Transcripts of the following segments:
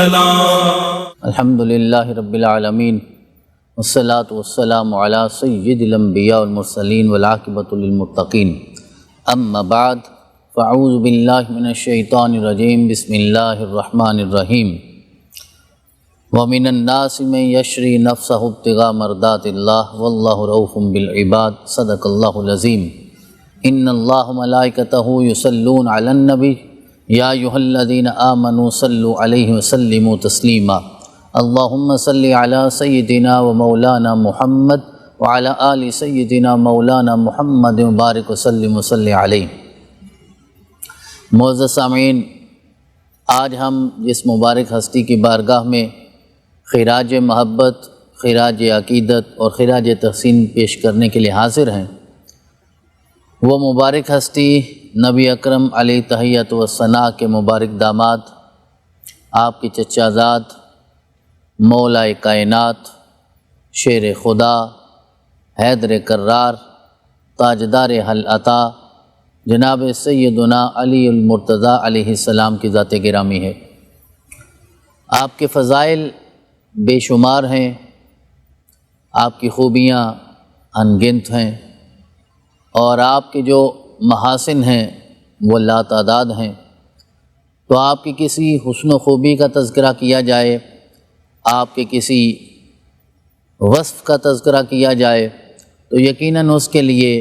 الحمدللہ رب العالمین والصلاة والسلام علی سید الانبیاء والمرسلین والعاقبۃ للمتقین اما بعد فاعوذ باللہ من الشیطان الرجیم بسم اللہ الرحمن الرحیم ومن الناس من یشری نفسہ ابتغاء مرضات اللہ واللہ رؤوف بالعباد صدق اللہ العظیم ان اللہ ملائکتہ یصلون علی النبی یا ایھا الذین آمنوا صلوا علیہ وسلموا تسلیما اللہم صلی علی سیدنا و مولانا محمد وعلی آل سیدنا مولانا محمد مبارک وسلم وصلی علیہ۔ معزز سامعین، آج ہم جس مبارک ہستی کی بارگاہ میں خراج محبت، خراج عقیدت اور خراج تحسین پیش کرنے کے لیے حاضر ہیں، وہ مبارک ہستی نبی اکرم علیہ تحیۃ و ثناء کے مبارک داماد، آپ کی چچا زاد، مولا کائنات، شیر خدا، حیدر کرار، تاجدار حل عطا، جناب سیدنا علی المرتضیٰ علیہ السلام کی ذات گرامی ہے۔ آپ کے فضائل بے شمار ہیں، آپ کی خوبیاں انگنت ہیں، اور آپ کے جو محاسن ہیں وہ لا تعداد ہیں۔ تو آپ کی کسی حسن و خوبی کا تذکرہ کیا جائے، آپ کے کسی وصف کا تذکرہ کیا جائے تو یقیناً اس کے لیے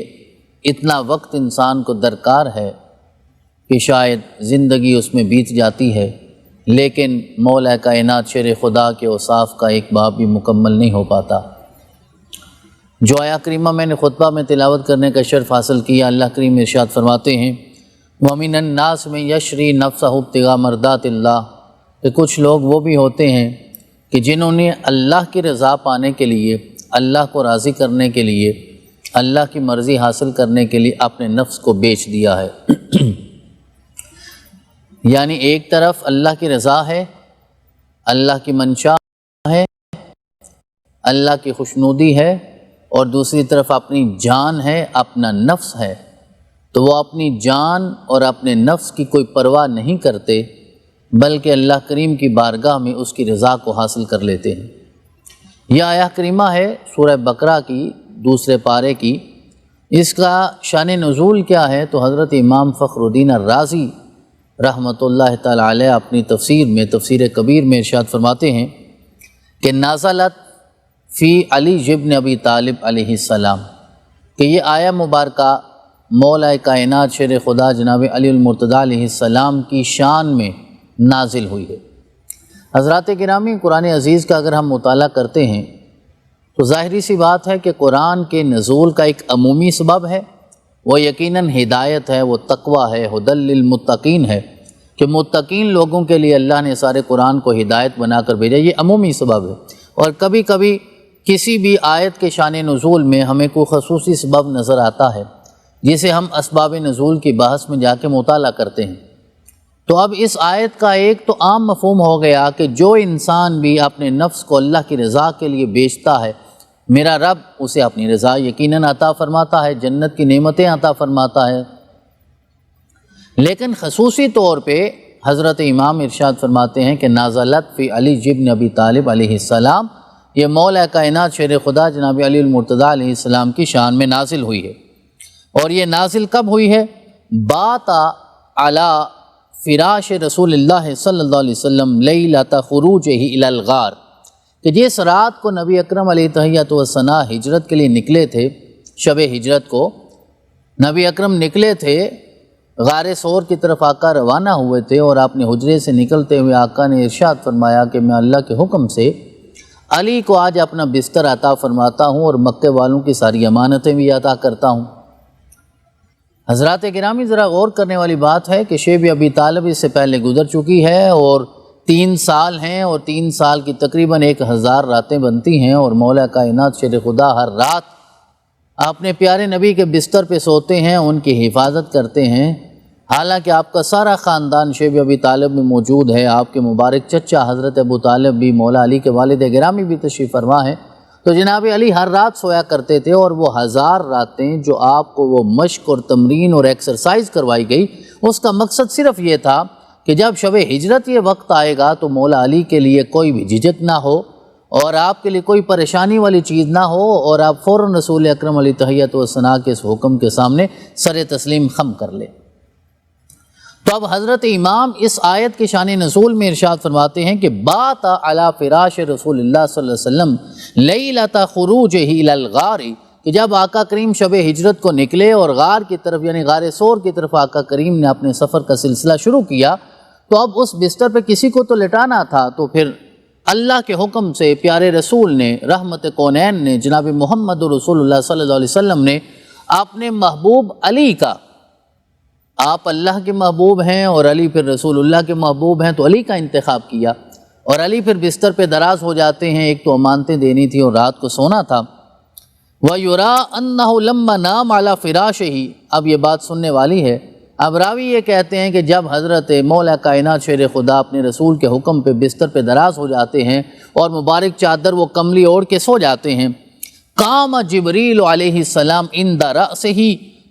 اتنا وقت انسان کو درکار ہے کہ شاید زندگی اس میں بیت جاتی ہے، لیکن مولا کائنات شیر خدا کے اوصاف کا ایک باب بھی مکمل نہیں ہو پاتا۔ جو آیا کریمہ میں نے خطبہ میں تلاوت کرنے کا شرف حاصل کیا، اللہ کریم ارشاد فرماتے ہیں وَمِنَ النَّاسِ مَن يَشْرِي نَفْسَهُ ابْتِغَاءَ مَرْضَاتِ اللَّهِ، کہ کچھ لوگ وہ بھی ہوتے ہیں کہ جنہوں نے اللہ کی رضا پانے کے لیے، اللہ کو راضی کرنے کے لیے، اللہ کی مرضی حاصل کرنے کے لیے اپنے نفس کو بیچ دیا ہے۔ یعنی ایک طرف اللہ کی رضا ہے، اللہ کی منشا ہے، اللہ کی خوشنودی ہے، اور دوسری طرف اپنی جان ہے، اپنا نفس ہے، تو وہ اپنی جان اور اپنے نفس کی کوئی پرواہ نہیں کرتے، بلکہ اللہ کریم کی بارگاہ میں اس کی رضا کو حاصل کر لیتے ہیں۔ یہ آیہ کریمہ ہے سورہ بقرہ کی دوسرے پارے کی۔ اس کا شان نزول کیا ہے تو حضرت امام فخر الدین الرازی رحمۃ اللہ تعالی علیہ اپنی تفسیر میں، تفسیر کبیر میں ارشاد فرماتے ہیں کہ نازلت فی علی ابن ابی طالب علیہ السلام، کہ یہ آیہ مبارکہ مولا کائنات شیر خدا جناب علی المرتضیٰ علیہ السلام کی شان میں نازل ہوئی ہے۔ حضرات گرامی، قرآن عزیز کا اگر ہم مطالعہ کرتے ہیں تو ظاہری سی بات ہے کہ قرآن کے نزول کا ایک عمومی سبب ہے، وہ یقیناً ہدایت ہے، وہ تقویٰ ہے، ھدی للمتقین ہے، کہ متقین لوگوں کے لیے اللہ نے سارے قرآن کو ہدایت بنا کر بھیجا۔ یہ عمومی سبب ہے، اور کبھی کبھی کسی بھی آیت کے شان نزول میں ہمیں کوئی خصوصی سبب نظر آتا ہے جسے ہم اسباب نزول کی بحث میں جا کے مطالعہ کرتے ہیں۔ تو اب اس آیت کا ایک تو عام مفہوم ہو گیا کہ جو انسان بھی اپنے نفس کو اللہ کی رضا کے لیے بیچتا ہے، میرا رب اسے اپنی رضا یقیناً عطا فرماتا ہے، جنت کی نعمتیں عطا فرماتا ہے۔ لیکن خصوصی طور پہ حضرت امام ارشاد فرماتے ہیں کہ نازلت فی علی ابن ابی طالب علیہ السلام، یہ مولا کائنات شیر خدا جناب علی المرتضیٰ علیہ السلام کی شان میں نازل ہوئی ہے۔ اور یہ نازل کب ہوئی ہے؟ بات علی فراش رسول اللہ صلی اللہ علیہ وسلم لیلۃ خروجہ الی الغار، کہ جس رات کو نبی اکرم علیہ تحیۃ و ثناء ہجرت کے لیے نکلے تھے، شب ہجرت کو نبی اکرم نکلے تھے، غار ثور کی طرف آقا روانہ ہوئے تھے، اور آپ نے حجرے سے نکلتے ہوئے آقا نے ارشاد فرمایا کہ میں اللہ کے حکم سے علی کو آج اپنا بستر عطا فرماتا ہوں اور مکے والوں کی ساری امانتیں بھی عطا کرتا ہوں۔ حضرات گرامی، ذرا غور کرنے والی بات ہے کہ شیب ابی طالب اس سے پہلے گزر چکی ہے، اور 3 سال ہیں، اور 3 سال کی تقریباً 1000 راتیں بنتی ہیں، اور مولا کائنات شیر خدا ہر رات اپنے پیارے نبی کے بستر پہ سوتے ہیں، ان کی حفاظت کرتے ہیں۔ حالانکہ آپ کا سارا خاندان شیب ابی طالب میں موجود ہے، آپ کے مبارک چچا حضرت ابو طالب بھی، مولا علی کے والد گرامی بھی تشریف فرما ہیں، تو جناب علی ہر رات سویا کرتے تھے، اور وہ 1000 راتیں جو آپ کو وہ مشق اور تمرین اور ایکسرسائز کروائی گئی، اس کا مقصد صرف یہ تھا کہ جب شب ہجرت یہ وقت آئے گا تو مولا علی کے لیے کوئی بھی جھجک نہ ہو اور آپ کے لیے کوئی پریشانی والی چیز نہ ہو، اور آپ فوراً رسول اکرم علیہ تحیت و ثنا کے اس حکم کے سامنے سر تسلیم خم کر لیں۔ تو اب حضرت امام اس آیت کے شان نزول میں ارشاد فرماتے ہیں کہ بات علی فراش رسول اللہ صلی اللہ علیہ وسلم لیلۃ خروجہ الی الغار، کہ جب آقا کریم شب ہجرت کو نکلے اور غار کی طرف یعنی غار ثور کی طرف آقا کریم نے اپنے سفر کا سلسلہ شروع کیا، تو اب اس بستر پہ کسی کو تو لٹانا تھا، تو پھر اللہ کے حکم سے پیارے رسول نے، رحمت کونین نے، جناب محمد رسول اللہ صلی اللہ علیہ وسلم نے اپنے محبوب علی کا، آپ اللہ کے محبوب ہیں اور علی پھر رسول اللہ کے محبوب ہیں، تو علی کا انتخاب کیا، اور علی پھر بستر پہ دراز ہو جاتے ہیں، ایک تو امانتیں دینی تھی اور رات کو سونا تھا۔ وَيُرَىٰ أَنَّهُ لَمَّا نَامَ عَلَىٰ فِرَاشِهِ، اب یہ بات سننے والی ہے۔ اب راوی یہ کہتے ہیں کہ جب حضرت مولا کائنات شیر خدا اپنے رسول کے حکم پہ بستر پہ دراز ہو جاتے ہیں اور مبارک چادر وہ کملی اوڑھ کے سو جاتے ہیں، قام جبریل علیہ السلام عند رأسہ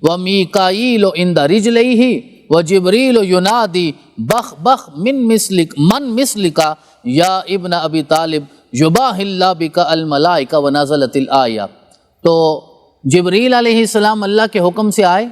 ومیکائیل عند رجلیہ وجبریل ینادی بخ بخ من مثلک یا ابن ابی طالب یباہ اللہ بک الملائکہ ونزلت الآیہ۔ تو جبریل علیہ السلام اللہ کے حکم سے آئے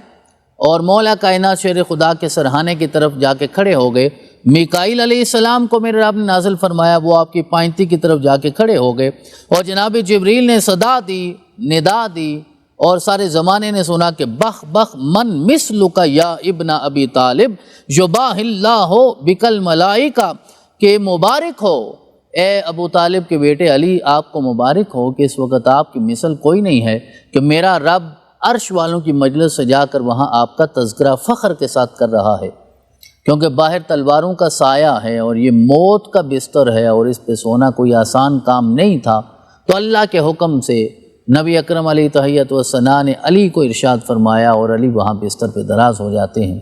اور مولا کائنات شیر خدا کے سرہانے کی طرف جا کے کھڑے ہو گئے۔ میکائیل علیہ السلام کو میرے رب نے نازل فرمایا، وہ آپ کی پائنتی کی طرف جا کے کھڑے ہو گئے، اور جناب جبریل نے صدا دی، ندا دی، اور سارے زمانے نے سنا کہ بخ بخ من مثلک یا ابن ابی طالب یباہ اللہ بک الملائکہ، کہ مبارک ہو اے ابو طالب کے بیٹے علی، آپ کو مبارک ہو کہ اس وقت آپ کی مثل کوئی نہیں ہے، کہ میرا رب عرش والوں کی مجلس سے جا کر وہاں آپ کا تذکرہ فخر کے ساتھ کر رہا ہے، کیونکہ باہر تلواروں کا سایہ ہے اور یہ موت کا بستر ہے اور اس پہ سونا کوئی آسان کام نہیں تھا۔ تو اللہ کے حکم سے نبی اکرم علیہ تحیت و ثنا نے علی کو ارشاد فرمایا اور علی وہاں بستر پہ دراز ہو جاتے ہیں۔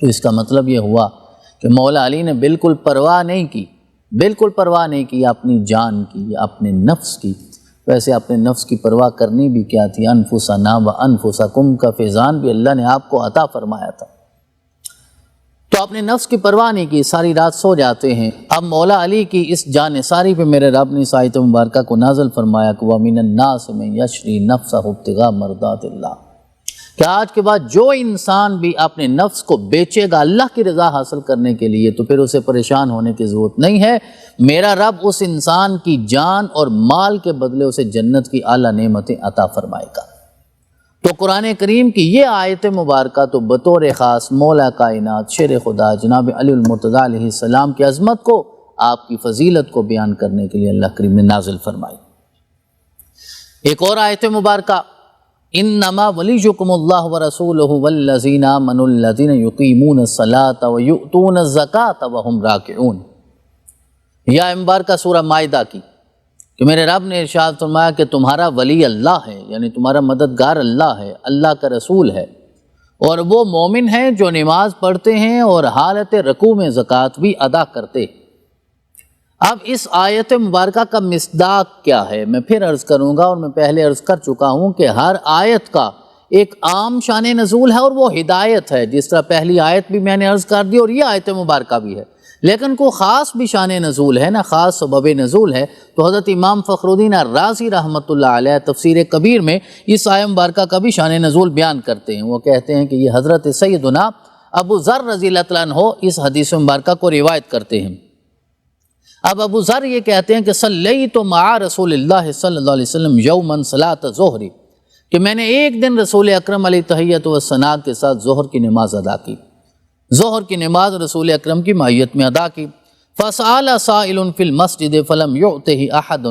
تو اس کا مطلب یہ ہوا کہ مولا علی نے بالکل پرواہ نہیں کی، بالکل پرواہ نہیں کی اپنی جان کی، اپنے نفس کی۔ ویسے اپنے نفس کی پرواہ کرنی بھی کیا تھی، انفسنا و انفسکم کا فیضان بھی اللہ نے آپ کو عطا فرمایا تھا، تو اپنے نفس کی پرواہ نہیں کی، ساری رات سو جاتے ہیں۔ اب مولا علی کی اس جان ساری پہ میرے رب نے اس آیت مبارکہ کو نازل فرمایا کہ وَمِنَ النَّاسِ مَن يَشْرِي نَفْسَهُ ابْتِغَاءَ مَرْضَاتِ اللَّهِ، کہ آج کے بعد جو انسان بھی اپنے نفس کو بیچے گا اللہ کی رضا حاصل کرنے کے لیے تو پھر اسے پریشان ہونے کی ضرورت نہیں ہے، میرا رب اس انسان کی جان اور مال کے بدلے اسے جنت کی اعلیٰ نعمتیں عطا فرمائے گا۔ تو قرآن کریم کی یہ آیت مبارکہ تو بطور خاص مولا کائنات شیر خدا جناب علی المرتضیٰ علیہ السلام کی عظمت کو، آپ کی فضیلت کو بیان کرنے کے لیے اللہ کریم نے نازل فرمائی۔ ایک اور آیت مبارکہ انما ولیکم اللہ ورسولہ والذین آمنوا الذین یقیمون الصلاۃ ویؤتون الزکاۃ وہم راکعون، یا مبارکہ سورہ مائدہ کی، کہ میرے رب نے ارشاد فرمایا کہ تمہارا ولی اللہ ہے، یعنی تمہارا مددگار اللہ ہے، اللہ کا رسول ہے، اور وہ مومن ہیں جو نماز پڑھتے ہیں اور حالت رکوع میں زکوٰۃ بھی ادا کرتے۔ اب اس آیت مبارکہ کا مصداق کیا ہے، میں پھر عرض کروں گا، اور میں پہلے عرض کر چکا ہوں کہ ہر آیت کا ایک عام شان نزول ہے اور وہ ہدایت ہے، جس طرح پہلی آیت بھی میں نے عرض کر دی اور یہ آیت مبارکہ بھی ہے، لیکن کوئی خاص بھی شان نزول ہے نا، خاص سبب نزول ہے۔ تو حضرت امام فخر الدین الرازی رحمۃ اللہ علیہ تفسیر کبیر میں اس آیت مبارکہ کا بھی شان نزول بیان کرتے ہیں۔ وہ کہتے ہیں کہ یہ حضرت سیدنا ابو ذر رضی اللہ عنہ اس حدیث مبارکہ کو روایت کرتے ہیں۔ اب ابو ذر یہ کہتے ہیں کہ صلیت مع رسول اللہ صلی اللہ علیہ وسلم یوما صلاۃ ظہر، کہ میں نے ایک دن رسول اکرم علیہ تحیت و ثنا کے ساتھ ظہر کی نماز ادا کی، ظہر کی نماز رسول اکرم کی معیت میں ادا کی۔ فسأل سائل فی المسجد فلم یعطہ احد،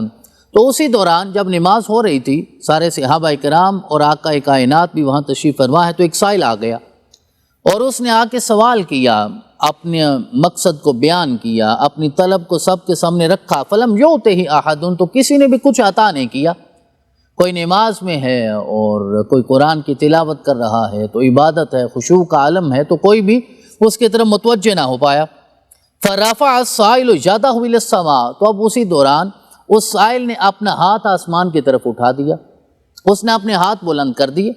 تو اسی دوران جب نماز ہو رہی تھی، سارے صحابہ کرام اور آقا کائنات بھی وہاں تشریف فرما ہے، تو ایک سائل آ گیا اور اس نے آ کے سوال کیا، اپنے مقصد کو بیان کیا، اپنی طلب کو سب کے سامنے رکھا۔ فلم یعطہ احد، تو کسی نے بھی کچھ عطا نہیں کیا۔ کوئی نماز میں ہے اور کوئی قرآن کی تلاوت کر رہا ہے، تو عبادت ہے، خشوع کا عالم ہے، تو کوئی بھی اس کی طرف متوجہ نہ ہو پایا۔ فرفع السائل یدہ الی السماء، تو اب اسی دوران اس سائل نے اپنا ہاتھ آسمان کی طرف اٹھا دیا، اس نے اپنے ہاتھ بلند کر دیے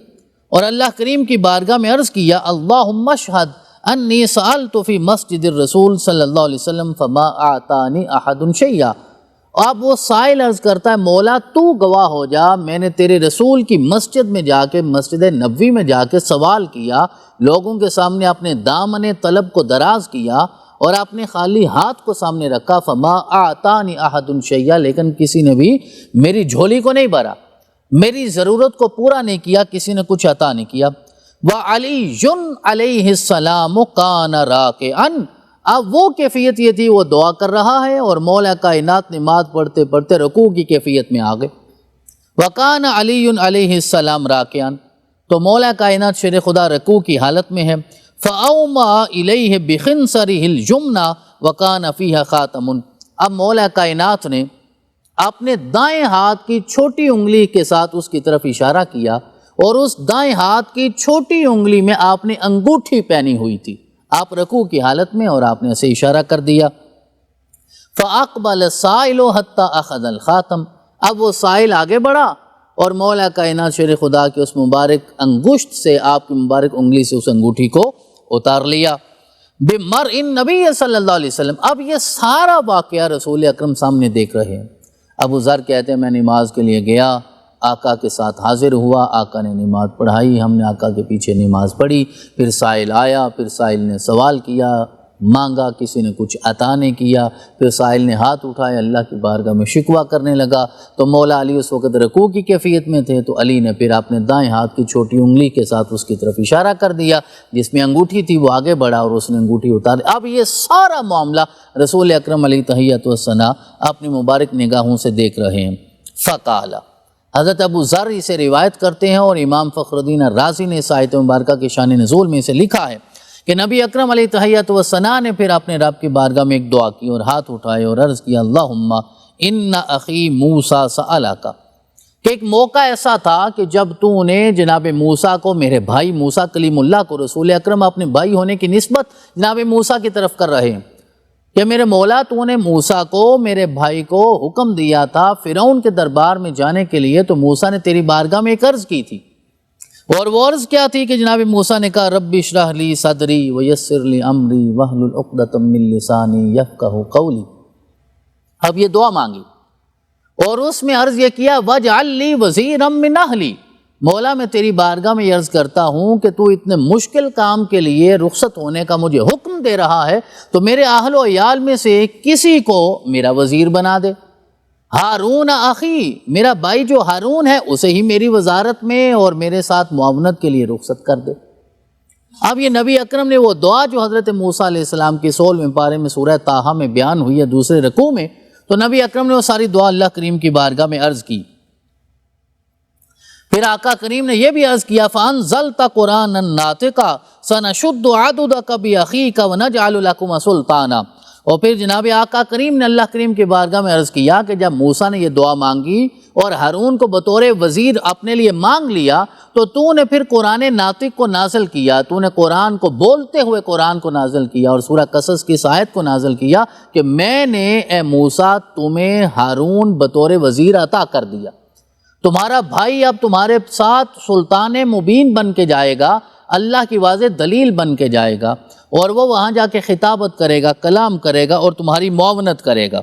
اور اللہ کریم کی بارگاہ میں عرض کیا، اللہم اشہد انی سألت فی مسجد الرسول صلی اللہ علیہ وسلم فما اعطانی احد شیئا۔ اب وہ سائل عرض کرتا ہے مولا تو گواہ ہو جا، میں نے تیرے رسول کی مسجد میں جا کے، مسجد نبوی میں جا کے سوال کیا، لوگوں کے سامنے اپنے دامن طلب کو دراز کیا اور اپنے خالی ہاتھ کو سامنے رکھا، فما اعطانی احد شیئا، لیکن کسی نے بھی میری جھولی کو نہیں بھرا، میری ضرورت کو پورا نہیں کیا، کسی نے کچھ عطا نہیں کیا۔ وعلی علیہ السلام کان راکعا، اب وہ کیفیت یہ تھی وہ دعا کر رہا ہے اور مولا کائنات نماز پڑھتے پڑھتے رکوع کی کیفیت میں آ گئے۔ وکان علی علیہ السلام راکعا، تو مولا کائنات شیر خدا رکوع کی حالت میں ہے۔ فاومع الیہ بخنصرہ الجمنی وکان فیہا خاتم، اب مولا کائنات نے اپنے دائیں ہاتھ کی چھوٹی انگلی کے ساتھ اس کی طرف اشارہ کیا اور اس دائیں ہاتھ کی چھوٹی انگلی میں آپ نے انگوٹھی پہنی ہوئی تھی، آپ رکوع کی حالت میں، اور آپ نے اسے اشارہ کر دیا۔ فَأَقْبَلَ السَّائِلُ حَتَّى أَخَذَ الْخَاتَمَ، اب وہ سائل آگے بڑھا اور مولا کائنات شیر خدا کے اس مبارک انگشت سے، آپ کی مبارک انگلی سے اس انگوٹھی کو اتار لیا۔ بِمَرْءٍ نبی صلی اللہ علیہ وسلم، اب یہ سارا واقعہ رسول اکرم سامنے دیکھ رہے ہیں۔ ابو ذر کہتے ہیں میں نماز کے لیے گیا، آقا کے ساتھ حاضر ہوا، آقا نے نماز پڑھائی، ہم نے آقا کے پیچھے نماز پڑھی، پھر سائل آیا، پھر سائل نے سوال کیا، مانگا، کسی نے کچھ عطا نہیں کیا، پھر سائل نے ہاتھ اٹھایا، اللہ کی بارگاہ میں شکوہ کرنے لگا، تو مولا علی اس وقت رکوع کی کیفیت میں تھے، تو علی نے پھر اپنے دائیں ہاتھ کی چھوٹی انگلی کے ساتھ اس کی طرف اشارہ کر دیا جس میں انگوٹھی تھی، وہ آگے بڑھا اور اس نے انگوٹھی اتار دی۔ اب یہ سارا معاملہ رسول اکرم علیہ تحیۃ والثناء اپنی مبارک نگاہوں سے دیکھ رہے ہیں۔ فقال، حضرت ابو ذر اسے روایت کرتے ہیں اور امام فخر الدین الرازی نے اس آیت مبارکہ کے شان نزول میں اسے لکھا ہے کہ نبی اکرم علیہ تحیۃ والثناء نے پھر اپنے رب کی بارگاہ میں ایک دعا کی اور ہاتھ اٹھائے اور عرض کیا اللہم ان اخی موسیٰ سألک، کہ ایک موقع ایسا تھا کہ جب تو نے جناب موسیٰ کو، میرے بھائی موسیٰ کلیم اللہ کو، رسول اکرم اپنے بھائی ہونے کی نسبت جناب موسیٰ کی طرف کر رہے ہیں کہ میرے مولا تو نے موسیٰ کو، میرے بھائی کو حکم دیا تھا فرعون کے دربار میں جانے کے لیے، تو موسیٰ نے تیری بارگاہ میں ایک عرض کی تھی، اور وہ عرض کیا تھی کہ جناب موسیٰ نے کہا رب اشرح لی صدری ویسر لی امری واحلل عقدۃ من لسانی یفقہوا قولی۔ اب یہ دعا مانگی اور اس میں عرض یہ کیا واجعل لی وزیرا من اہلی، مولا میں تیری بارگاہ میں یہ عرض کرتا ہوں کہ تو اتنے مشکل کام کے لیے رخصت ہونے کا مجھے حکم دے رہا ہے، تو میرے اہل و عیال میں سے کسی کو میرا وزیر بنا دے۔ ہارون اخی، میرا بھائی جو ہارون ہے اسے ہی میری وزارت میں اور میرے ساتھ معاونت کے لیے رخصت کر دے۔ اب یہ نبی اکرم نے وہ دعا جو حضرت موسیٰ علیہ السلام کی 16ویں پارے میں سورہ طٰہٰ میں بیان ہوئی ہے دوسرے رکوع میں، تو نبی اکرم نے وہ ساری دعا اللہ کریم کی بارگاہ میں عرض کی۔ پھر آقا کریم نے یہ بھی عرض کیا فَأَنزَلْتَ قُرْآنًا نَاطِقًا سَنَشُدُّ عَضُدَكَ بِأَخِيكَ وَنَجْعَلُ لَكُمَا سُلْطَانًا، اور پھر جناب آقا کریم نے اللہ کریم کی بارگاہ میں عرض کیا کہ جب موسیٰ نے یہ دعا مانگی اور ہارون کو بطور وزیر اپنے لیے مانگ لیا، تو نے پھر قرآن ناطق کو نازل کیا، تو نے قرآن کو بولتے ہوئے قرآن کو نازل کیا اور سورہ قصص کی اس آیت کو نازل کیا کہ میں نے اے موسیٰ تمہیں ہارون بطور وزیر عطا کر دیا، تمہارا بھائی اب تمہارے ساتھ سلطان مبین بن کے جائے گا، اللہ کی واضح دلیل بن کے جائے گا، اور وہ وہاں جا کے خطابت کرے گا، کلام کرے گا اور تمہاری معاونت کرے گا۔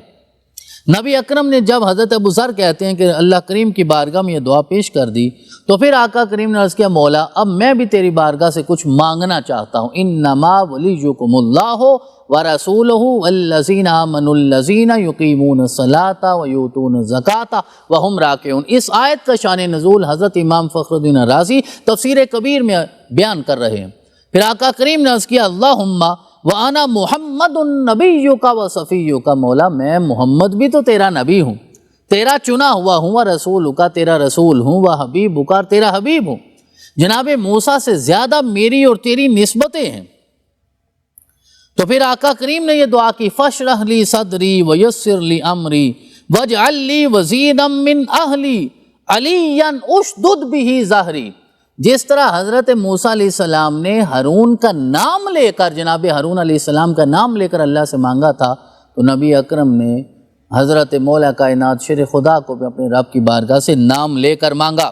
نبی اکرم نے جب حضرت ابو ذر کہتے ہیں کہ اللہ کریم کی بارگاہ میں یہ دعا پیش کر دی، تو پھر آقا کریم نے عرض کیا مولا اب میں بھی تیری بارگاہ سے کچھ مانگنا چاہتا ہوں۔ انما ولیکم اللہ ورسولہ والذین آمنوا الذین یقیمون الصلاۃ ویؤتون الزکاۃ وہم راکعون، اس آیت کا شان نزول حضرت امام فخر الدین الرازی تفسیر کبیر میں بیان کر رہے ہیں۔ پھر آقا کریم نے عرض کیا اللہم وَأَنَا مُحَمَّدٌ نَبِيُّكَ وَصَفِيُّكَ، مولا میں محمد بھی تو تیرا نبی ہوں، تیرا چنا ہوا ہوں، وَرَسُولُكَ تیرا رسول ہوں، وَحَبِيبُكَ اور تیرا حبیب ہوں، جناب موسیٰ سے زیادہ میری اور تیری نسبتیں ہیں۔ تو پھر آقا کریم نے یہ دعا کی فَاشْرَحْ لِي صَدْرِي وَيَسِّرْ لِي أَمْرِي وَاجْعَلْ لِي وَزِيرًا مِّنْ أَهْلِي عَلِيًّا أُشْدُدْ بِهِ ظَهْرِي، جس طرح حضرت موسیٰ علیہ السلام نے ہارون کا نام لے کر، جناب ہارون علیہ السلام کا نام لے کر اللہ سے مانگا تھا، تو نبی اکرم نے حضرت مولا کائنات شیر خدا کو بھی اپنے رب کی بارگاہ سے نام لے کر مانگا۔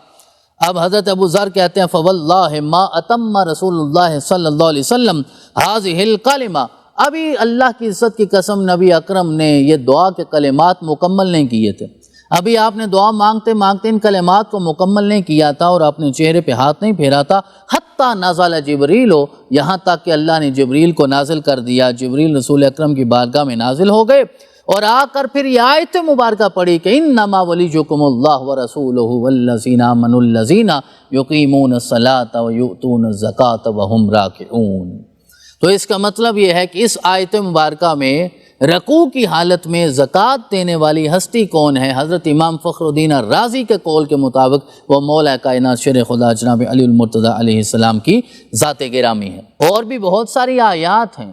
اب حضرت ابو ذر کہتے ہیں فواللہ ما اتم رسول اللہ صلی اللہ علیہ وسلم هذه الکلمہ، ابھی اللہ کی عزت کی قسم نبی اکرم نے یہ دعا کے کلمات مکمل نہیں کیے تھے، ابھی آپ نے دعا مانگتے مانگتے ان کلمات کو مکمل نہیں کیا تھا اور اپنے چہرے پہ ہاتھ نہیں پھیرا تھا، حتیٰ نزل جبریل، یہاں تک کہ اللہ نے جبریل کو نازل کر دیا، جبریل رسول اکرم کی بارگاہ میں نازل ہو گئے اور آ کر پھر یہ آیت مبارکہ پڑھی کہ انما ولیکم اللہ ورسولہ والذین آمنوا الذین یقیمون الصلاۃ ویؤتون الزکاۃ وہم راکعون۔ تو اس کا مطلب یہ ہے کہ اس آیت مبارکہ میں رکوع کی حالت میں زکوٰۃ دینے والی ہستی کون ہے؟ حضرت امام فخر الدین الرازی کے قول کے مطابق وہ مولا کائنات شیر خدا جناب علی المرتضیٰ علیہ السلام کی ذات گرامی ہے۔ اور بھی بہت ساری آیات ہیں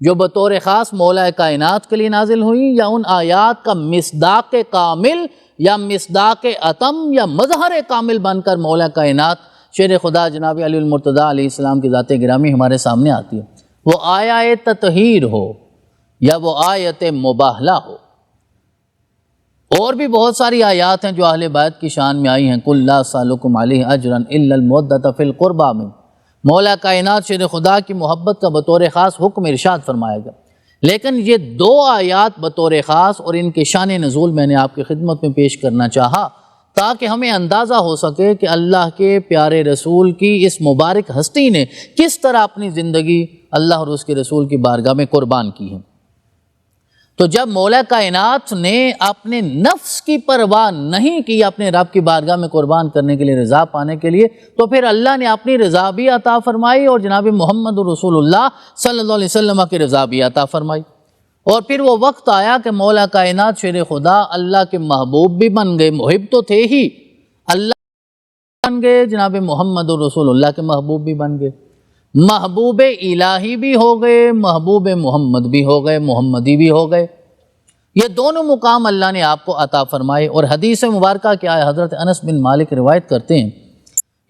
جو بطور خاص مولا کائنات کے لیے نازل ہوئی، یا ان آیات کا مصداق کامل یا مصداق اتم یا مظہر کامل بن کر مولا کائنات شیر خدا جناب علی المرتضیٰ علیہ السلام کی ذات گرامی ہمارے سامنے آتی ہے، وہ آیت تطہیر ہو یا وہ آیت مباہلہ ہو۔ اور بھی بہت ساری آیات ہیں جو اہل بیت کی شان میں آئی ہیں، قُلْ لَا أَسْأَلُكُمْ عَلَيْهِ أَجْرًا إِلَّا الْمَوَدَّةَ فِي الْقُرْبَى میں مولا کائنات شیر خدا کی محبت کا بطور خاص حکم ارشاد فرمایا گیا۔ لیکن یہ دو آیات بطور خاص اور ان کے شان نزول میں نے آپ کی خدمت میں پیش کرنا چاہا تاکہ ہمیں اندازہ ہو سکے کہ اللہ کے پیارے رسول کی اس مبارک ہستی نے کس طرح اپنی زندگی اللہ اور اس کے رسول کی بارگاہ میں قربان کی ہے۔ تو جب مولا کائنات نے اپنے نفس کی پرواہ نہیں کی اپنے رب کی بارگاہ میں قربان کرنے کے لیے، رضا پانے کے لیے، تو پھر اللہ نے اپنی رضا بھی عطا فرمائی اور جناب محمد رسول اللہ صلی اللہ علیہ وسلم کی رضا بھی عطا فرمائی۔ اور پھر وہ وقت آیا کہ مولا کائنات شیر خدا اللہ کے محبوب بھی بن گئے، محب تو تھے ہی، اللہ بن گئے، جناب محمد رسول اللہ کے محبوب بھی بن گئے، محبوب الہی بھی ہو گئے، محبوب محمد بھی ہو گئے، محمدی بھی ہو گئے۔ یہ دونوں مقام اللہ نے آپ کو عطا فرمائے۔ اور حدیث مبارکہ کیا ہے؟ حضرت انس بن مالک روایت کرتے ہیں،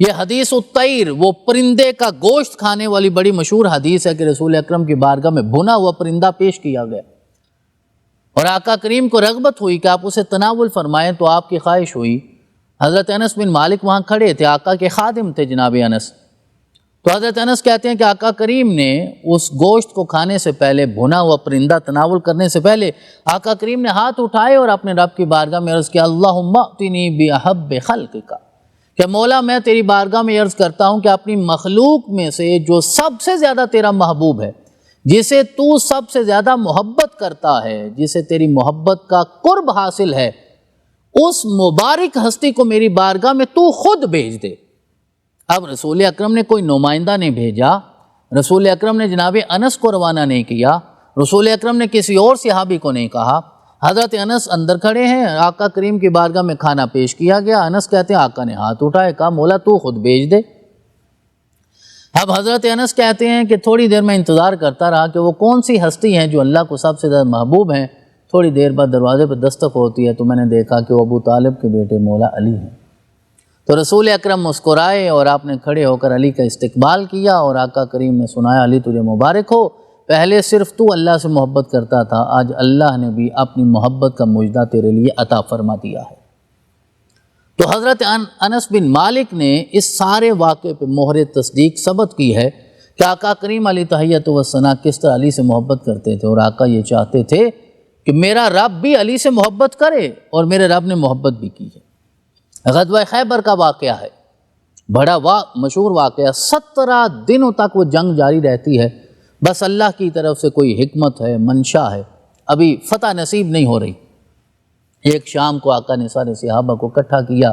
یہ حدیث الطیر، وہ پرندے کا گوشت کھانے والی بڑی مشہور حدیث ہے کہ رسول اکرم کی بارگاہ میں بھنا ہوا پرندہ پیش کیا گیا اور آقا کریم کو رغبت ہوئی کہ آپ اسے تناول فرمائیں، تو آپ کی خواہش ہوئی۔ حضرت انس بن مالک وہاں کھڑے تھے، آقا کے خادم تھے جناب انس، تو حضرت انس کہتے ہیں کہ آقا کریم نے اس گوشت کو کھانے سے پہلے، بھنا ہوا پرندہ تناول کرنے سے پہلے، آقا کریم نے ہاتھ اٹھائے اور اپنے رب کی بارگاہ میں عرض کیا، اللہم ائتنی بأحب خلقک، کہ مولا میں تیری بارگاہ میں عرض کرتا ہوں کہ اپنی مخلوق میں سے جو سب سے زیادہ تیرا محبوب ہے، جسے تو سب سے زیادہ محبت کرتا ہے، جسے تیری محبت کا قرب حاصل ہے، اس مبارک ہستی کو میری بارگاہ میں تو خود بھیج دے۔ اب رسول اکرم نے کوئی نمائندہ نہیں بھیجا، رسول اکرم نے جناب انس کو روانہ نہیں کیا، رسول اکرم نے کسی اور صحابی کو نہیں کہا، حضرت انس اندر کھڑے ہیں، آقا کریم کی بارگاہ میں کھانا پیش کیا گیا، انس کہتے ہیں آقا نے ہاتھ اٹھائے، کہا مولا تو خود بھیج دے۔ اب حضرت انس کہتے ہیں کہ تھوڑی دیر میں انتظار کرتا رہا کہ وہ کون سی ہستی ہیں جو اللہ کو سب سے زیادہ محبوب ہیں۔ تھوڑی دیر بعد دروازے پہ دستک ہوتی ہے تو میں نے دیکھا کہ وہ ابو طالب کے بیٹے مولا علی ہیں۔ تو رسول اکرم مسکرائے اور آپ نے کھڑے ہو کر علی کا استقبال کیا اور آقا کریم نے سنایا، علی تجھے مبارک ہو، پہلے صرف تو اللہ سے محبت کرتا تھا، آج اللہ نے بھی اپنی محبت کا مجدہ تیرے لیے عطا فرما دیا ہے۔ تو حضرت انس بن مالک نے اس سارے واقعے پہ مہر تصدیق ثبت کی ہے کہ آقا کریم علیہ تحیۃ و ثنا کس طرح علی سے محبت کرتے تھے، اور آقا یہ چاہتے تھے کہ میرا رب بھی علی سے محبت کرے، اور میرے رب نے محبت بھی کی ہے۔ غزوہ خیبر کا واقعہ ہے، بڑا مشہور واقعہ، 17 دنوں تک وہ جنگ جاری رہتی ہے، بس اللہ کی طرف سے کوئی حکمت ہے، منشا ہے، ابھی فتح نصیب نہیں ہو رہی۔ ایک شام کو آقا نے سارے صحابہ کو اکٹھا کیا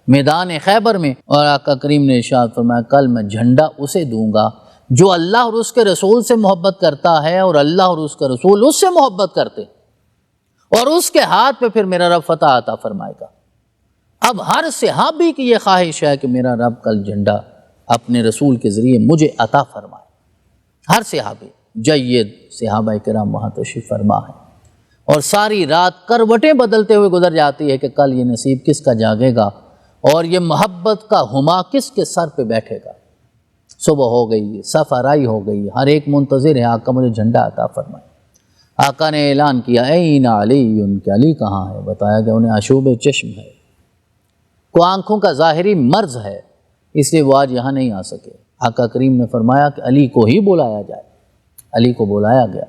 میدان خیبر میں، اور آقا کریم نے ارشاد فرمایا کل میں جھنڈا اسے دوں گا جو اللہ اور اس کے رسول سے محبت کرتا ہے، اور اللہ اور اس کا رسول اس سے محبت کرتے، اور اس کے ہاتھ پہ پھر میرا رب فتح عطا فرمائے گا۔ اب ہر صحابی کی یہ خواہش ہے کہ میرا رب کل جھنڈا اپنے رسول کے ذریعے مجھے عطا فرمائے۔ ہر صحابی، جید صحابہ کرام وہاں تشریف فرما ہے، اور ساری رات کروٹیں بدلتے ہوئے گزر جاتی ہے کہ کل یہ نصیب کس کا جاگے گا اور یہ محبت کا ہما کس کے سر پہ بیٹھے گا۔ صبح ہو گئی، صف آرائی ہو گئی، ہر ایک منتظر ہے آقا مجھے جھنڈا عطا فرمائے۔ آقا نے اعلان کیا این علی، ان کے علی کہاں ہے؟ بتایا کہ انہیں آشوب چشم ہے، کو آنکھوں کا ظاہری مرض ہے، اس لیے وہ آج یہاں نہیں آ سکے۔ آقا کریم نے فرمایا کہ علی کو ہی بلایا جائے۔ علی کو بلایا گیا،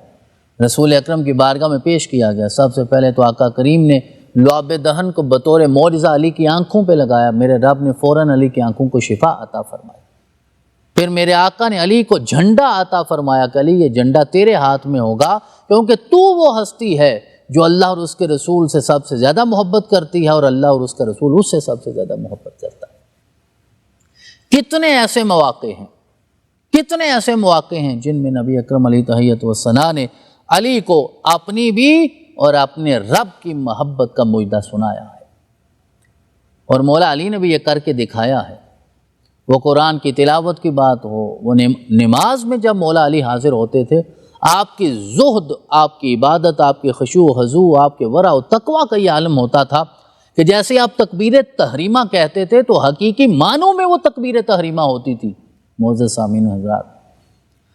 رسول اکرم کی بارگاہ میں پیش کیا گیا۔ سب سے پہلے تو آقا کریم نے لعاب دہن کو بطور معجزہ علی کی آنکھوں پہ لگایا، میرے رب نے فوراً علی کی آنکھوں کو شفا عطا فرمائی۔ پھر میرے آقا نے علی کو جھنڈا عطا فرمایا کہ علی یہ جھنڈا تیرے ہاتھ میں ہوگا، کیونکہ تو وہ ہستی ہے جو اللہ اور اس کے رسول سے سب سے زیادہ محبت کرتی ہے، اور اللہ اور اس کا رسول اس سے سب سے زیادہ محبت کرتا ہے۔ کتنے ایسے مواقع ہیں جن میں نبی اکرم علیہ تحیۃ والثناء نے علی کو اپنی بھی اور اپنے رب کی محبت کا مجدہ سنایا ہے، اور مولا علی نے بھی یہ کر کے دکھایا ہے۔ وہ قرآن کی تلاوت کی بات ہو، وہ نماز میں جب مولا علی حاضر ہوتے تھے، آپ کی زہد، آپ کی عبادت، آپ کی خشوع و خضوع، آپ کے ورع و تقویٰ کا یہ عالم ہوتا تھا کہ جیسے آپ تکبیر تحریمہ کہتے تھے تو حقیقی معنوں میں وہ تکبیر تحریمہ ہوتی تھی۔ معزز سامعین حضرات،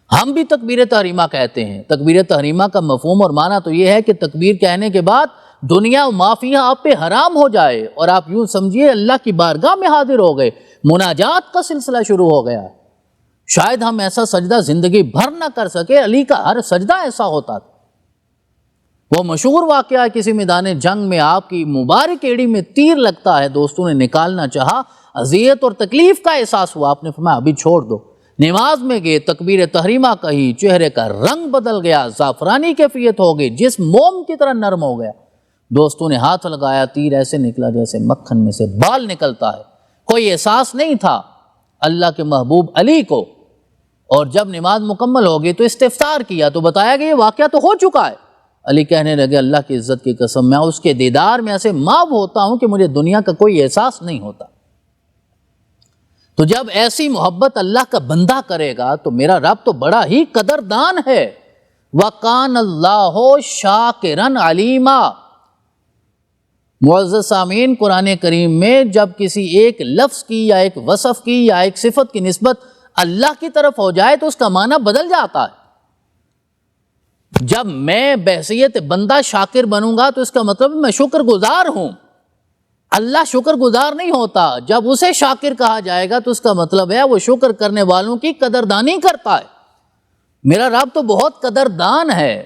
ہم بھی تکبیر تحریمہ کہتے ہیں۔ تکبیر تحریمہ کا مفہوم اور معنی تو یہ ہے کہ تکبیر کہنے کے بعد دنیا و ما فیہا آپ پہ حرام ہو جائے، اور آپ یوں سمجھیے اللہ کی بارگاہ میں حاضر ہو گئے، مناجات کا سلسلہ شروع ہو گیا۔ شاید ہم ایسا سجدہ زندگی بھر نہ کر سکے، علی کا ہر سجدہ ایسا ہوتا تھا۔ وہ مشہور واقعہ کسی میدان جنگ میں آپ کی مبارک ایڑی میں تیر لگتا ہے، دوستوں نے نکالنا چاہا، اذیت اور تکلیف کا احساس ہوا، آپ نے فرمایا ابھی چھوڑ دو۔ نماز میں گئے، تکبیر تحریمہ کہی، چہرے کا رنگ بدل گیا، زعفرانی کیفیت ہو گئی، جسم موم کی طرح نرم ہو گیا۔ دوستوں نے ہاتھ لگایا، تیر ایسے نکلا جیسے مکھن میں سے بال نکلتا ہے۔ کوئی احساس نہیں تھا اللہ کے محبوب علی کو۔ اور جب نماز مکمل ہو گئی تو استفسار کیا تو بتایا کہ یہ واقعہ تو ہو چکا ہے۔ علی کہنے لگے اللہ کی عزت کی قسم، میں اس کے دیدار میں ایسے ماب ہوتا ہوں کہ مجھے دنیا کا کوئی احساس نہیں ہوتا۔ تو جب ایسی محبت اللہ کا بندہ کرے گا تو میرا رب تو بڑا ہی قدردان ہے۔ وَقَانَ اللَّهُ شَاكِرًا عَلِيمًا۔ معزز سامعین، قرآن کریم میں جب کسی ایک لفظ کی یا ایک وصف کی یا ایک صفت کی نسبت اللہ کی طرف ہو جائے تو اس کا معنی بدل جاتا ہے۔ جب میں بحیثیت بندہ شاکر بنوں گا تو اس کا مطلب میں شکر گزار ہوں۔ اللہ شکر گزار نہیں ہوتا۔ جب اسے شاکر کہا جائے گا تو اس کا مطلب ہے وہ شکر کرنے والوں کی قدردانی کرتا ہے۔ میرا رب تو بہت قدردان ہے۔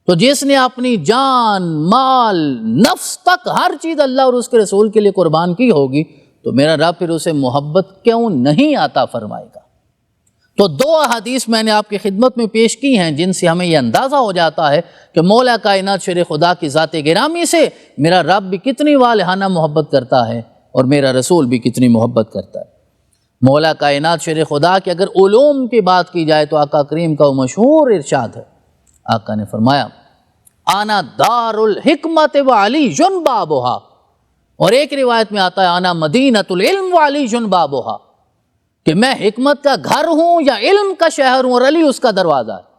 تو جس نے اپنی جان، مال، نفس تک ہر چیز اللہ اور اس کے رسول کے لیے قربان کی ہوگی تو میرا رب پھر اسے محبت کیوں نہیں عطا فرمائے گا۔ تو دو احادیث میں نے آپ کی خدمت میں پیش کی ہیں جن سے ہمیں یہ اندازہ ہو جاتا ہے کہ مولا کائنات شیر خدا کی ذات گرامی سے میرا رب بھی کتنی والہانہ محبت کرتا ہے اور میرا رسول بھی کتنی محبت کرتا ہے۔ مولا کائنات شیر خدا کے اگر علوم کی بات کی جائے تو آقا کریم کا وہ مشہور ارشاد ہے۔ آقا نے فرمایا آنا دار الحکمت وعلی بابھا، اور ایک روایت میں آتا ہے آنا مدینۃ العلم وعلی بابھا، کہ میں حکمت کا گھر ہوں یا علم کا شہر ہوں اور علی اس کا دروازہ ہے۔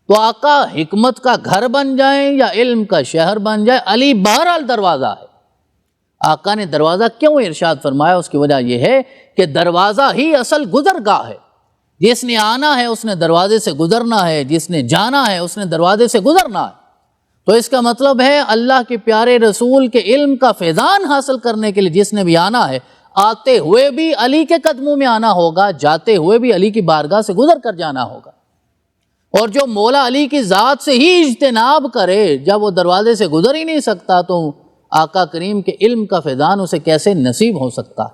تو آقا حکمت کا گھر بن جائیں یا علم کا شہر بن جائے، علی بہرحال دروازہ ہے۔ آقا نے دروازہ کیوں ارشاد فرمایا؟ اس کی وجہ یہ ہے کہ دروازہ ہی اصل گزرگاہ ہے۔ جس نے آنا ہے اس نے دروازے سے گزرنا ہے، جس نے جانا ہے اس نے دروازے سے گزرنا ہے۔ تو اس کا مطلب ہے اللہ کے پیارے رسول کے علم کا فیضان حاصل کرنے کے لیے جس نے بھی آنا ہے، آتے ہوئے بھی علی کے قدموں میں آنا ہوگا، جاتے ہوئے بھی علی کی بارگاہ سے گزر کر جانا ہوگا۔ اور جو مولا علی کی ذات سے ہی اجتناب کرے، جب وہ دروازے سے گزر ہی نہیں سکتا تو آقا کریم کے علم کا فیضان اسے کیسے نصیب ہو سکتا؟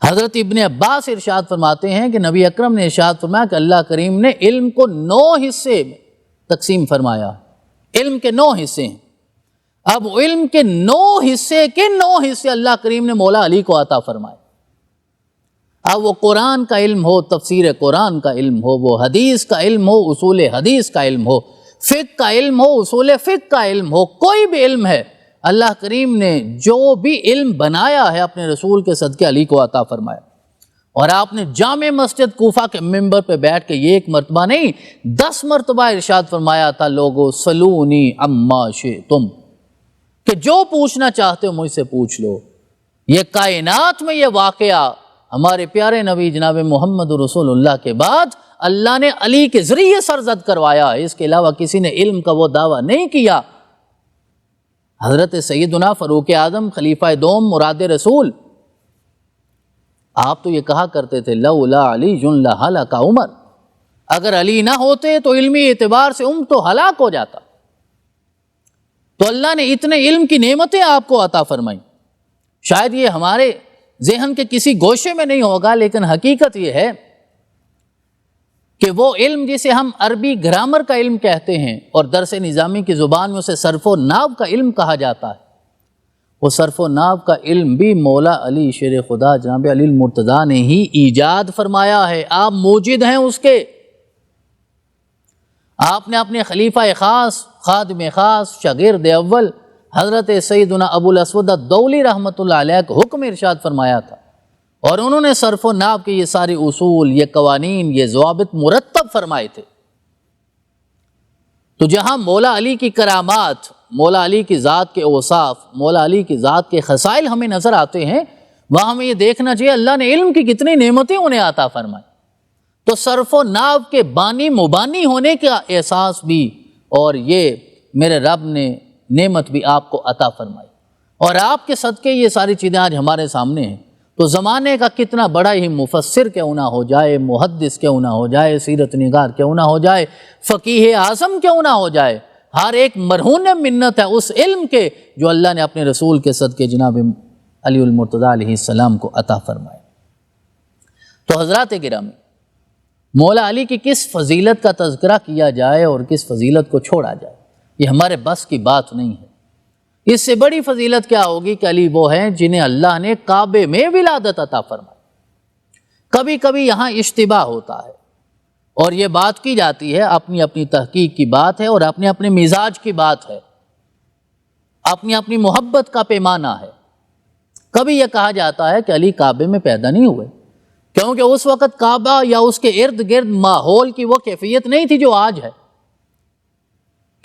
حضرت ابن عباس ارشاد فرماتے ہیں کہ نبی اکرم نے ارشاد فرمایا کہ اللہ کریم نے علم کو 9 حصے میں تقسیم فرمایا۔ علم کے 9 حصے ہیں۔ اب علم کے 9 حصے کے 9 حصے اللہ کریم نے مولا علی کو عطا فرمائے۔ اب وہ قرآن کا علم ہو، تفسیر قرآن کا علم ہو، وہ حدیث کا علم ہو، اصول حدیث کا علم ہو، فقہ کا علم ہو، اصول فقہ کا علم ہو، کوئی بھی علم ہے، اللہ کریم نے جو بھی علم بنایا ہے اپنے رسول کے صدقے علی کو عطا فرمایا۔ اور آپ نے جامع مسجد کوفہ کے ممبر پہ بیٹھ کے یہ 1 مرتبہ نہیں 10 مرتبہ ارشاد فرمایا تھا، لوگو سلونی اما شئتم، کہ جو پوچھنا چاہتے ہو مجھ سے پوچھ لو۔ یہ کائنات میں یہ واقعہ ہمارے پیارے نبی جناب محمد رسول اللہ کے بعد اللہ نے علی کے ذریعے سرزد کروایا ہے، اس کے علاوہ کسی نے علم کا وہ دعویٰ نہیں کیا۔ حضرت سیدنا فاروق اعظم خلیفہ دوم مراد رسول آپ تو یہ کہا کرتے تھے لولا علی لہلک عمر، اگر علی نہ ہوتے تو علمی اعتبار سے تو ہلاک ہو جاتا۔ تو اللہ نے اتنے علم کی نعمتیں آپ کو عطا فرمائیں، شاید یہ ہمارے ذہن کے کسی گوشے میں نہیں ہوگا، لیکن حقیقت یہ ہے کہ وہ علم جسے ہم عربی گرامر کا علم کہتے ہیں اور درس نظامی کی زبان میں اسے صرف و نحو کا علم کہا جاتا ہے، وہ صرف و نحو کا علم بھی مولا علی شیر خدا جناب علی المرتضیٰ نے ہی ایجاد فرمایا ہے۔ آپ موجد ہیں اس کے، آپ نے اپنے خلیفہ خاص، خادم خاص، شاگرد اول حضرت سیدنا ابو الاسود الدولی رحمۃ اللہ علیہ کو حکم ارشاد فرمایا تھا، اور انہوں نے صرف و نحو کے یہ سارے اصول، یہ قوانین، یہ ضوابط مرتب فرمائے تھے۔ تو جہاں مولا علی کی کرامات، مولا علی کی ذات کے اوصاف، مولا علی کی ذات کے خصائل ہمیں نظر آتے ہیں، وہاں ہمیں یہ دیکھنا چاہیے اللہ نے علم کی کتنی نعمتیں انہیں عطا فرمائی۔ تو صرف و نحو کے بانی مبانی ہونے کا احساس بھی، اور یہ میرے رب نے نعمت بھی آپ کو عطا فرمائی، اور آپ کے صدقے یہ ساری چیزیں آج ہمارے سامنے ہیں۔ تو زمانے کا کتنا بڑا ہی مفسر کیوں نہ ہو جائے، محدث کیوں نہ ہو جائے، سیرت نگار کیوں نہ ہو جائے، فقیہ اعظم کیوں نہ ہو جائے، ہر ایک مرہون منت ہے اس علم کے جو اللہ نے اپنے رسول کے صدقے جناب علی المرتضیٰ علیہ السلام کو عطا فرمائے۔ تو حضرات گرامی، مولا علی کی کس فضیلت کا تذکرہ کیا جائے اور کس فضیلت کو چھوڑا جائے، یہ ہمارے بس کی بات نہیں ہے۔ اس سے بڑی فضیلت کیا ہوگی کہ علی وہ ہیں جنہیں اللہ نے کعبے میں ولادت عطا فرمائی۔ کبھی کبھی یہاں اشتباہ ہوتا ہے، اور یہ بات کی جاتی ہے، اپنی اپنی تحقیق کی بات ہے اور اپنے اپنے مزاج کی بات ہے، اپنی اپنی محبت کا پیمانہ ہے۔ کبھی یہ کہا جاتا ہے کہ علی کعبے میں پیدا نہیں ہوئے، کیونکہ اس وقت کعبہ یا اس کے ارد گرد ماحول کی وہ کیفیت نہیں تھی جو آج ہے،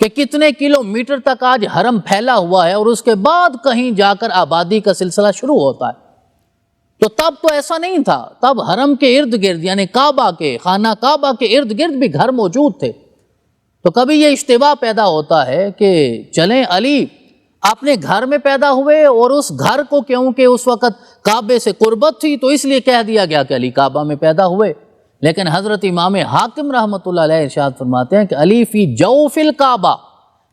کہ کتنے کلومیٹر تک آج حرم پھیلا ہوا ہے اور اس کے بعد کہیں جا کر آبادی کا سلسلہ شروع ہوتا ہے۔ تو تب تو ایسا نہیں تھا، تب حرم کے ارد گرد یعنی کعبہ کے، خانہ کعبہ کے ارد گرد بھی گھر موجود تھے۔ تو کبھی یہ اشتباہ پیدا ہوتا ہے کہ چلیں علی اپنے گھر میں پیدا ہوئے، اور اس گھر کو کیونکہ اس وقت کعبے سے قربت تھی تو اس لیے کہہ دیا گیا کہ علی کعبہ میں پیدا ہوئے۔ لیکن حضرت امام حاکم رحمۃ اللہ علیہ ارشاد فرماتے ہیں کہ علی فی جوف الکعبہ،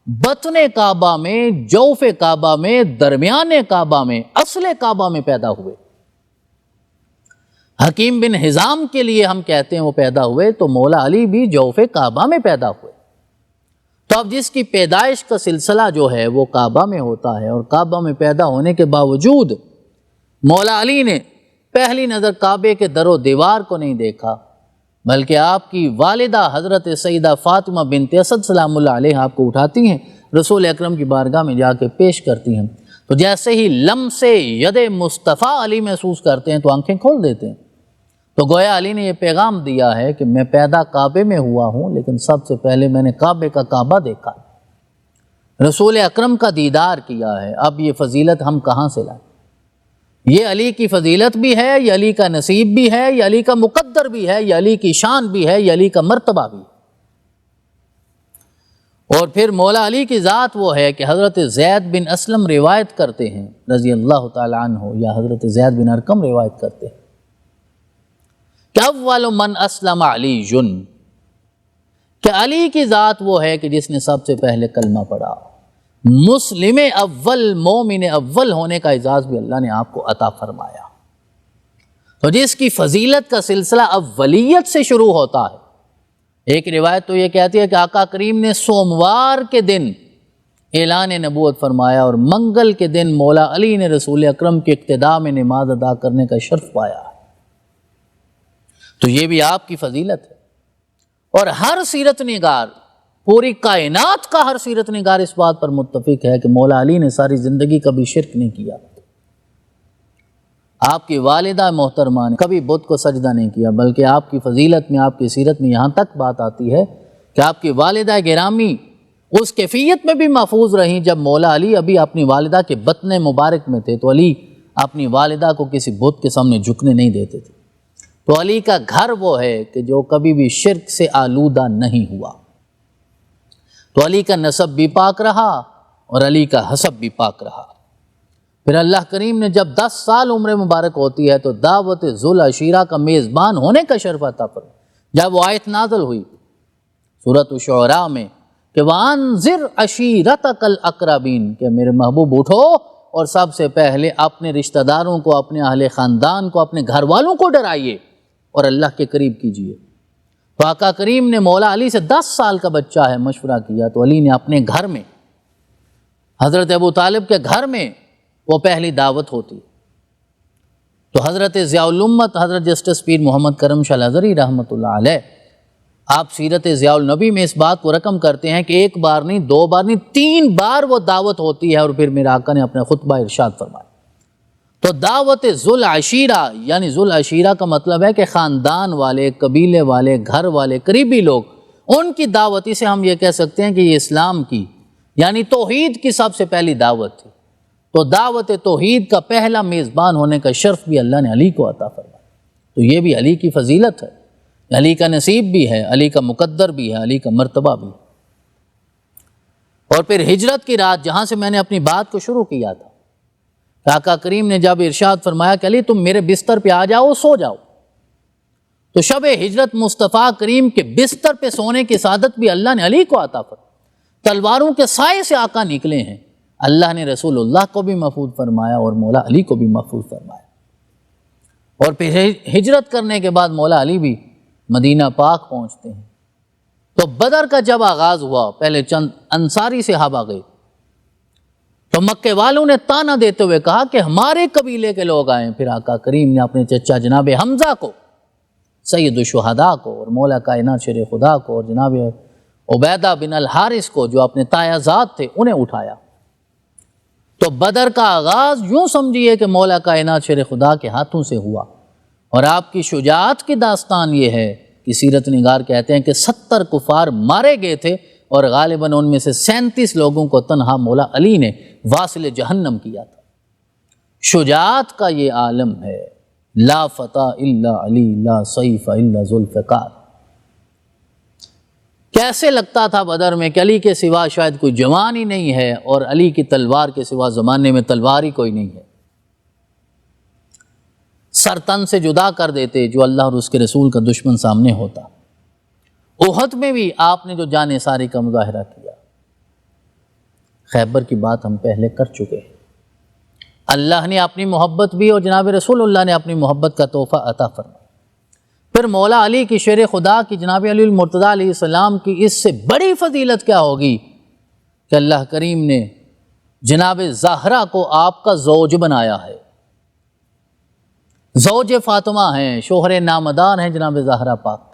بطن کعبہ میں، جوف کعبہ میں، درمیان کعبہ میں، اصل کعبہ میں پیدا ہوئے۔ حکیم بن حزام کے لیے ہم کہتے ہیں وہ پیدا ہوئے، تو مولا علی بھی جوف کعبہ میں پیدا ہوئے۔ تو اب جس کی پیدائش کا سلسلہ جو ہے وہ کعبہ میں ہوتا ہے، اور کعبہ میں پیدا ہونے کے باوجود مولا علی نے پہلی نظر کعبے کے در و دیوار کو نہیں دیکھا، بلکہ آپ کی والدہ حضرت سیدہ فاطمہ بنت اسد سلام اللہ علیہ آپ کو اٹھاتی ہیں، رسول اکرم کی بارگاہ میں جا کے پیش کرتی ہیں۔ تو جیسے ہی لمس ید مصطفیٰ علی محسوس کرتے ہیں تو آنکھیں کھول دیتے ہیں۔ تو گویا علی نے یہ پیغام دیا ہے کہ میں پیدا کعبے میں ہوا ہوں، لیکن سب سے پہلے میں نے کعبے کا کعبہ دیکھا، رسول اکرم کا دیدار کیا ہے۔ اب یہ فضیلت ہم کہاں سے لائیں؟ یہ علی کی فضیلت بھی ہے، یہ علی کا نصیب بھی ہے، یہ علی کا مقدر بھی ہے، یہ علی کی شان بھی ہے، یہ علی کا مرتبہ بھی ہے۔ اور پھر مولا علی کی ذات وہ ہے کہ حضرت زید بن اسلم روایت کرتے ہیں رضی اللہ تعالی عنہ، یا حضرت زید بن ارقم روایت کرتے ہیں کہ اول من اسلم علی جن، کہ علی کی ذات وہ ہے کہ جس نے سب سے پہلے کلمہ پڑھا۔ مسلم اول، مومن اول ہونے کا اعزاز بھی اللہ نے آپ کو عطا فرمایا۔ تو جس کی فضیلت کا سلسلہ اولیت سے شروع ہوتا ہے، ایک روایت تو یہ کہتی ہے کہ آقا کریم نے سوموار کے دن اعلان نبوت فرمایا، اور منگل کے دن مولا علی نے رسول اکرم کے اقتداء میں نماز ادا کرنے کا شرف پایا۔ تو یہ بھی آپ کی فضیلت ہے۔ اور ہر سیرت نگار، پوری کائنات کا ہر سیرت نگار اس بات پر متفق ہے کہ مولا علی نے ساری زندگی کبھی شرک نہیں کیا۔ آپ کی والدہ محترمہ نے کبھی بت کو سجدہ نہیں کیا، بلکہ آپ کی فضیلت میں، آپ کی سیرت میں یہاں تک بات آتی ہے کہ آپ کی والدہ گرامی اس کیفیت میں بھی محفوظ رہیں جب مولا علی ابھی اپنی والدہ کے بطن مبارک میں تھے، تو علی اپنی والدہ کو کسی بت کے سامنے جھکنے نہیں دیتے تھے۔ تو علی کا گھر وہ ہے کہ جو کبھی بھی شرک سے آلودہ نہیں ہوا۔ تو علی کا نسب بھی پاک رہا اور علی کا حسب بھی پاک رہا۔ پھر اللہ کریم نے جب 10 سال عمر مبارک ہوتی ہے تو دعوت ذو العشیرہ کا میزبان ہونے کا شرف عطا فرمایا۔ جب وہ آیت نازل ہوئی سورۃ الشعراء میں کہ وَأَنذِرْ عَشِيرَتَكَ الْأَقْرَبِينَ، کہ میرے محبوب اٹھو اور سب سے پہلے اپنے رشتہ داروں کو، اپنے اہل خاندان کو، اپنے گھر والوں کو ڈرائیے اور اللہ کے قریب کیجیے۔ تو آقا کریم نے مولا علی سے 10 سال کا بچہ ہے مشورہ کیا، تو علی نے اپنے گھر میں، حضرت ابو طالب کے گھر میں وہ پہلی دعوت ہوتی۔ تو حضرت ضیاء الامت حضرت جسٹس پیر محمد کرم شاہ الازہری رحمۃ اللہ علیہ، آپ سیرت ضیاء النبی میں اس بات کو رقم کرتے ہیں کہ 1 بار نہیں، 2 بار نہیں، 3 بار وہ دعوت ہوتی ہے، اور پھر میرے آقا نے اپنے خطبہ ارشاد فرمایا۔ تو دعوت ذو العشیرہ، یعنی ذو العشیرہ کا مطلب ہے کہ خاندان والے، قبیلے والے، گھر والے، قریبی لوگ، ان کی دعوت، اسے ہم یہ کہہ سکتے ہیں کہ یہ اسلام کی یعنی توحید کی سب سے پہلی دعوت تھی۔ تو دعوت توحید کا پہلا میزبان ہونے کا شرف بھی اللہ نے علی کو عطا فرمایا۔ تو یہ بھی علی کی فضیلت ہے، علی کا نصیب بھی ہے، علی کا مقدر بھی ہے، علی کا مرتبہ بھی ہے۔ اور پھر ہجرت کی رات، جہاں سے میں نے اپنی بات کو شروع کیا تھا، آقا کریم نے جب ارشاد فرمایا کہ علی تم میرے بستر پہ آ جاؤ، سو جاؤ، تو شب ہجرت مصطفیٰ کریم کے بستر پہ سونے کی سعادت بھی اللہ نے علی کو عطا فرمائی۔ تلواروں کے سائے سے آقا نکلے ہیں، اللہ نے رسول اللہ کو بھی محفوظ فرمایا اور مولا علی کو بھی محفوظ فرمایا۔ اور پھر ہجرت کرنے کے بعد مولا علی بھی مدینہ پاک پہنچتے ہیں۔ تو بدر کا جب آغاز ہوا، پہلے چند انصاری صحابہ گئے، تو مکے والوں نے تانا دیتے ہوئے کہا کہ ہمارے قبیلے کے لوگ آئیں۔ پھر آقا کریم نے اپنے چچا جناب حمزہ کو، سید الشہداء کو، اور مولا کائنات شیر خدا کو، اور جناب عبیدہ بن الحارث کو جو اپنے تایا زاد تھے، انہیں اٹھایا۔ تو بدر کا آغاز یوں سمجھیے کہ مولا کائنات شیر خدا کے ہاتھوں سے ہوا۔ اور آپ کی شجاعت کی داستان یہ ہے کہ سیرت نگار کہتے ہیں کہ 70 کفار مارے گئے تھے، اور غالباً ان میں سے 37 لوگوں کو تنہا مولا علی نے واصل جہنم کیا تھا۔ شجاعت کا یہ عالم ہے، لا فتح الا علی، لا سیف الا ذوالفقار۔ کیسے لگتا تھا بدر میں کہ علی کے سوا شاید کوئی جوان ہی نہیں ہے، اور علی کی تلوار کے سوا زمانے میں تلوار ہی کوئی نہیں ہے، سر تن سے جدا کر دیتے جو اللہ اور اس کے رسول کا دشمن سامنے ہوتا۔ احد میں بھی آپ نے جو جان ساری کا مظاہرہ کیا، خیبر کی بات ہم پہلے کر چکے ہیں۔ اللہ نے اپنی محبت بھی اور جناب رسول اللہ نے اپنی محبت کا تحفہ عطا فرمایا۔ پھر مولا علی کی شیر خدا کی جناب علی المرتضیٰ علیہ السلام کی اس سے بڑی فضیلت کیا ہوگی کہ اللہ کریم نے جناب زہرا کو آپ کا زوج بنایا ہے، زوج فاطمہ ہیں، شوہر نامدار ہیں جناب زہرا پاک۔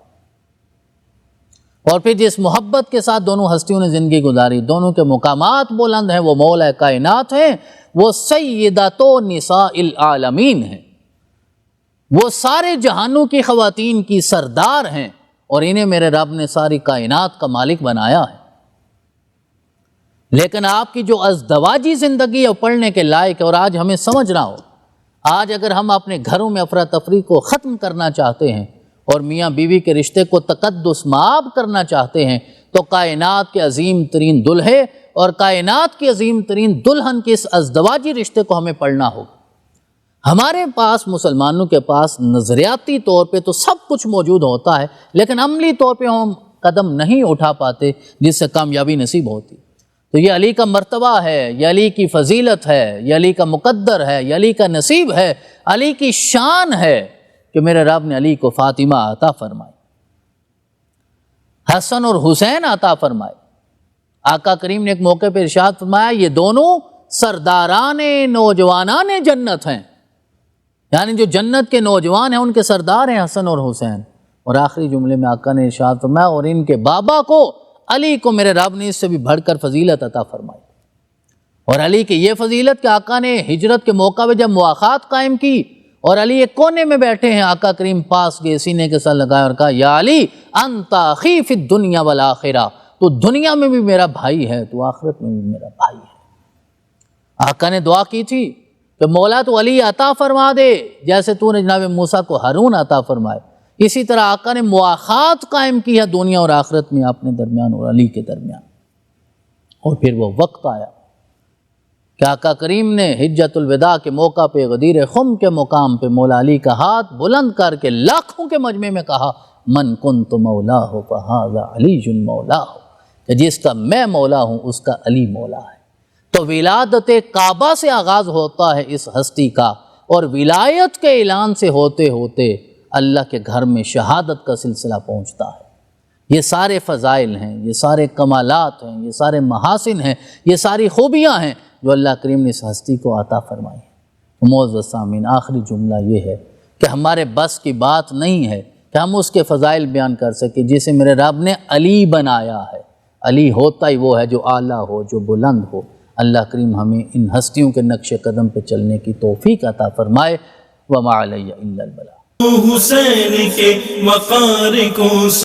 اور پھر جس محبت کے ساتھ دونوں ہستیوں نے زندگی گزاری، دونوں کے مقامات بلند ہیں، وہ مولا کائنات ہیں، وہ سیدۃ نساء العالمین ہیں، وہ سارے جہانوں کی خواتین کی سردار ہیں، اور انہیں میرے رب نے ساری کائنات کا مالک بنایا ہے۔ لیکن آپ کی جو ازدواجی زندگی ہے وہ پڑھنے کے لائق ہے، اور آج ہمیں سمجھنا ہو، آج اگر ہم اپنے گھروں میں افراتفری کو ختم کرنا چاہتے ہیں اور میاں بیوی کے رشتے کو تقدس مآب کرنا چاہتے ہیں، تو کائنات کے عظیم ترین دلہے اور کائنات کی عظیم ترین دلہن کے اس ازدواجی رشتے کو ہمیں پڑھنا ہوگا۔ ہمارے پاس، مسلمانوں کے پاس نظریاتی طور پہ تو سب کچھ موجود ہوتا ہے، لیکن عملی طور پہ ہم قدم نہیں اٹھا پاتے جس سے کامیابی نصیب ہوتی۔ تو یہ علی کا مرتبہ ہے، یہ علی کی فضیلت ہے، یہ علی کا مقدر ہے، یہ علی کا نصیب ہے، علی کی شان ہے کہ میرے رب نے علی کو فاطمہ عطا فرمائی، حسن اور حسین عطا فرمائے۔ آقا کریم نے ایک موقع پہ ارشاد فرمایا یہ دونوں سرداران نوجوانان جنت ہیں، یعنی جو جنت کے نوجوان ہیں ان کے سردار ہیں حسن اور حسین۔ اور آخری جملے میں آقا نے ارشاد فرمایا اور ان کے بابا کو، علی کو، میرے رب نے اس سے بھی بڑھ کر فضیلت عطا فرمائی۔ اور علی کی یہ فضیلت کہ آقا نے ہجرت کے موقع پہ جب مواخات قائم کی اور علی ایک کونے میں بیٹھے ہیں، آقا کریم پاس گئے، سینے کے ساتھ لگایا اور کہا یا علی انت اخی فی الدنیا والآخرہ، تو دنیا میں بھی میرا بھائی ہے، تو آخرت میں بھی میرا بھائی ہے۔ آقا نے دعا کی تھی کہ مولا تو علی عطا فرما دے جیسے تو نے جناب موسیٰ کو ہارون عطا فرمائے۔ اسی طرح آقا نے مواخات قائم کی ہے دنیا اور آخرت میں اپنے درمیان اور علی کے درمیان۔ اور پھر وہ وقت آیا کہ آقا کریم نے حجۃ الوداع کے موقع پہ غدیر خم کے مقام پہ مولا علی کا ہاتھ بلند کر کے لاکھوں کے مجمع میں کہا من کنت مولاہ فہذا علی مولاہ، کہ جس کا میں مولا ہوں اس کا علی مولا ہے۔ تو ولادت کعبہ سے آغاز ہوتا ہے اس ہستی کا، اور ولایت کے اعلان سے ہوتے ہوتے اللہ کے گھر میں شہادت کا سلسلہ پہنچتا ہے۔ یہ سارے فضائل ہیں، یہ سارے کمالات ہیں، یہ سارے محاسن ہیں، یہ ساری خوبیاں ہیں جو اللہ کریم نے اس ہستی کو عطا فرمائی ہیں۔ معزز سامعین، آخری جملہ یہ ہے کہ ہمارے بس کی بات نہیں ہے کہ ہم اس کے فضائل بیان کر سکیں جسے میرے رب نے علی بنایا ہے۔ علی ہوتا ہی وہ ہے جو اعلیٰ ہو، جو بلند ہو۔ اللہ کریم ہمیں ان ہستیوں کے نقش قدم پہ چلنے کی توفیق عطا فرمائے۔ وما علیہ الا البلاغ۔ حسین کے وقار کو